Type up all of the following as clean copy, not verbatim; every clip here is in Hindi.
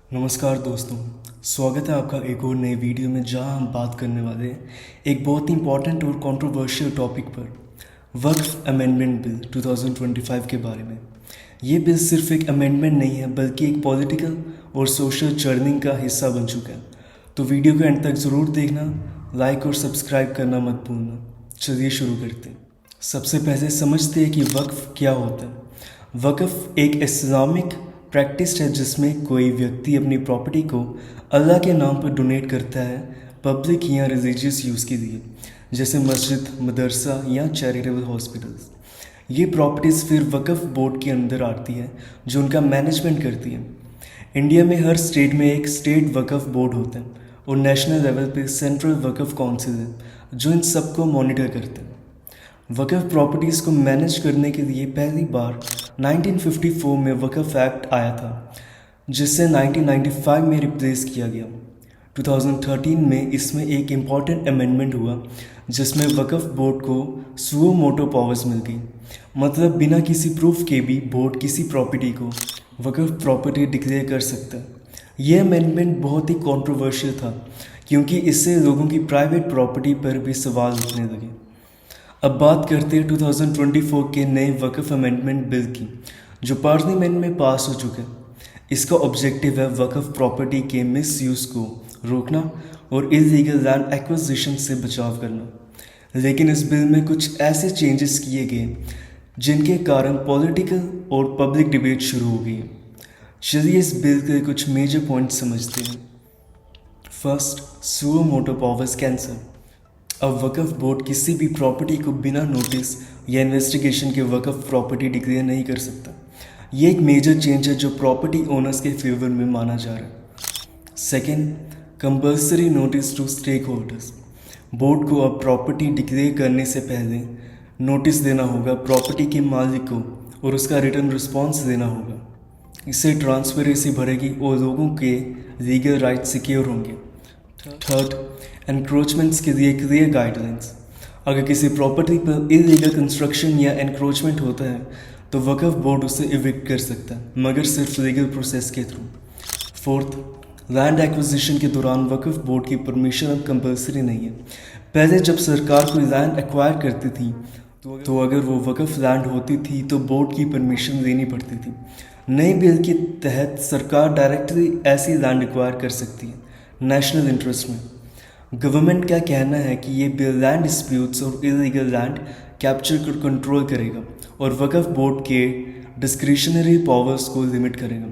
नमस्कार दोस्तों, स्वागत है आपका एक और नए वीडियो में जहां हम बात करने वाले हैं एक बहुत ही इंपॉर्टेंट और कंट्रोवर्शियल टॉपिक पर वक्फ अमेंडमेंट बिल 2025 के बारे में। ये बिल सिर्फ एक अमेंडमेंट नहीं है बल्कि एक पॉलिटिकल और सोशल जर्नी का हिस्सा बन चुका है। तो वीडियो को एंड तक ज़रूर देखना, लाइक और सब्सक्राइब करना मत भूलना। चलिए शुरू करते हैं। सबसे पहले समझते हैं कि वक्फ क्या होता है। वक्फ एक इस्लामिक प्रैक्टिस है जिसमें कोई व्यक्ति अपनी प्रॉपर्टी को अल्लाह के नाम पर डोनेट करता है पब्लिक या रिलीजियस यूज़ के लिए, जैसे मस्जिद, मदरसा या चैरिटेबल हॉस्पिटल्स। ये प्रॉपर्टीज़ फिर वक्फ बोर्ड के अंदर आती है जो उनका मैनेजमेंट करती है। इंडिया में हर स्टेट में एक स्टेट वक्फ बोर्ड होता है और नेशनल लेवल पे सेंट्रल वक्फ काउंसिल है जो इन सबको मॉनिटर करते हैं। वक्फ प्रॉपर्टीज़ को मैनेज करने के लिए पहली बार 1954 में वक्फ एक्ट आया था, जिससे 1995 में रिप्लेस किया गया। 2013 में इसमें एक इम्पॉर्टेंट अमेंडमेंट हुआ जिसमें वक्फ बोर्ड को सुओ मोटो पावर्स मिल गई, मतलब बिना किसी प्रूफ के भी बोर्ड किसी प्रॉपर्टी को वक्फ प्रॉपर्टी डिक्लेयर कर सकता है। यह अमेंडमेंट बहुत ही कंट्रोवर्शियल था क्योंकि इससे लोगों की प्राइवेट प्रॉपर्टी पर भी सवाल उठने लगे। अब बात करते हैं 2024 के नए वक्फ अमेंडमेंट बिल की, जो पार्लियामेंट में पास हो चुका है। इसका ऑब्जेक्टिव है वक्फ प्रॉपर्टी के मिस यूज़ को रोकना और इलीगल लैंड एक्विजिशन से बचाव करना। लेकिन इस बिल में कुछ ऐसे चेंजेस किए गए जिनके कारण पॉलिटिकल और पब्लिक डिबेट शुरू हो गई। चलिए इस बिल के कुछ मेजर पॉइंट्स समझते हैं। First, suo motu powers cancel. अब वक्फ बोर्ड किसी भी प्रॉपर्टी को बिना नोटिस या इन्वेस्टिगेशन के वक्फ प्रॉपर्टी डिक्लेयर नहीं कर सकता। ये एक मेजर चेंज है जो प्रॉपर्टी ओनर्स के फेवर में माना जा रहा है। Second, compulsory notice to stakeholders. Board को अब प्रॉपर्टी डिक्लेयर करने से पहले नोटिस देना होगा प्रॉपर्टी के मालिक को और उसका रिटर्न रिस्पॉन्स देना होगा। इससे ट्रांसपेरेंसी बढ़ेगी और लोगों के लीगल राइट सिक्योर होंगे। थर्ड, एनक्रोचमेंट्स के लिए क्लियर गाइडलाइंस। अगर किसी प्रॉपर्टी पर इलीगल कंस्ट्रक्शन या एनक्रोचमेंट होता है तो वक्फ बोर्ड उसे इविक्ट कर सकता है, मगर सिर्फ लीगल प्रोसेस के थ्रू। फोर्थ, लैंड एक्विजिशन के दौरान वक्फ बोर्ड की परमिशन अब कंपल्सरी नहीं है। पहले जब सरकार कोई लैंड एक्वायर करती थी तो अगर वो वक्फ लैंड होती थी तो बोर्ड की परमिशन लेनी पड़ती थी। नए बिल के तहत सरकार डायरेक्टली ऐसी लैंड एक्वायर कर सकती है नेशनल इंटरेस्ट में। गवर्नमेंट का कहना है कि ये बिल लैंड डिस्प्यूट्स और इलीगल लैंड कैप्चर को कंट्रोल करेगा और वक्फ बोर्ड के डिस्क्रिशनरी पावर्स को लिमिट करेगा।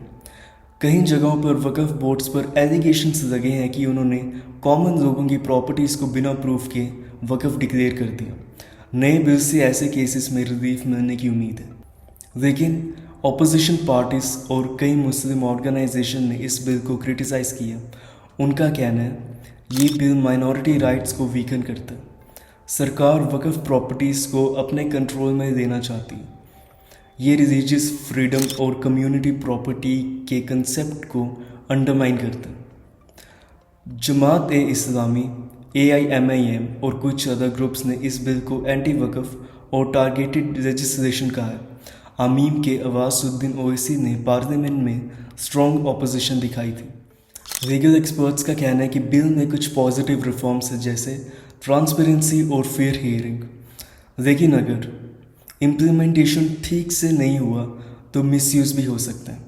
कई जगहों पर वक्फ बोर्ड्स पर एलिगेशंस लगे हैं कि उन्होंने कॉमन लोगों की प्रॉपर्टीज़ को बिना प्रूफ के वक्फ डिक्लेयर कर दिया। नए बिल से ऐसे केसेस में रिलीफ मिलने की उम्मीद है। लेकिन ऑपोजिशन पार्टीज और कई मुस्लिम ऑर्गेनाइजेशन ने इस बिल को क्रिटिसाइज़ किया। उनका कहना है ये बिल माइनॉरिटी राइट्स को वीकन करता है। सरकार वक्फ प्रॉपर्टीज़ को अपने कंट्रोल में लेना चाहती है। ये रिलीजियस फ्रीडम और कम्युनिटी प्रॉपर्टी के कंसेप्ट को अंडरमाइन करता है। जमात ए इस्लामी, AIMIM और कुछ अदर ग्रुप्स ने इस बिल को एंटी वक्फ और टारगेटेड लेजिस्लेशन कहा है। आमीम के अवासुद्दीन ओवैसी ने पार्लियामेंट में स्ट्रॉन्ग ऑपोजिशन दिखाई थी। लीगल एक्सपर्ट्स का कहना है कि बिल में कुछ पॉजिटिव रिफॉर्म्स हैं जैसे ट्रांसपेरेंसी और फेयर हियरिंग, लेकिन अगर इम्प्लीमेंटेशन ठीक से नहीं हुआ तो मिसयूज़ भी हो सकता है।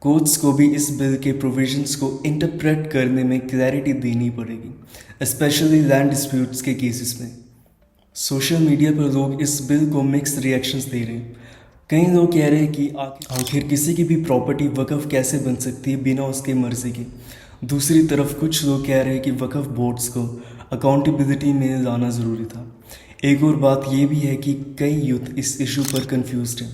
कोर्ट्स को भी इस बिल के प्रोविजंस को इंटरप्रेट करने में क्लैरिटी देनी पड़ेगी, स्पेशली लैंड डिस्प्यूट्स के केसेस में। सोशल मीडिया पर लोग इस बिल को मिक्स्ड रिएक्शंस दे रहे हैं। कई लोग कह रहे हैं कि आखिर किसी की भी प्रॉपर्टी वक्फ कैसे बन सकती है बिना उसके मर्जी के। दूसरी तरफ कुछ लोग कह रहे हैं कि वक्फ बोर्ड्स को अकाउंटेबिलिटी में लाना ज़रूरी था। एक और बात यह भी है कि कई यूथ इस इशू पर कंफ्यूज्ड हैं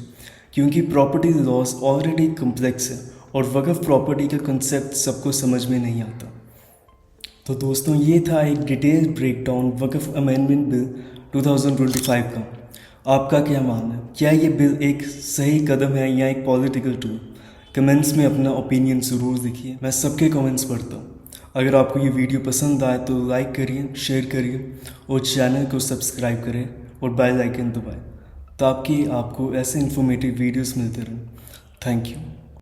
क्योंकि प्रॉपर्टी लॉस ऑलरेडी कम्प्लेक्स है और वक्फ प्रॉपर्टी का कंसेप्ट सबको समझ में नहीं आता। तो दोस्तों, ये था एक डिटेल ब्रेकडाउन वक्फ अमेंडमेंट बिल 2025 का। आपका क्या मानना है? क्या ये बिल एक सही कदम है या एक पॉलिटिकल टूल? कमेंट्स में अपना ओपिनियन ज़रूर लिखिए, मैं सबके कमेंट्स पढ़ता हूँ। अगर आपको ये वीडियो पसंद आए तो लाइक करिए, शेयर करिए और चैनल को सब्सक्राइब करें और बेल आइकन दबाएं ताकि आपको ऐसे इन्फॉर्मेटिव वीडियोस मिलते रहें। Thank you.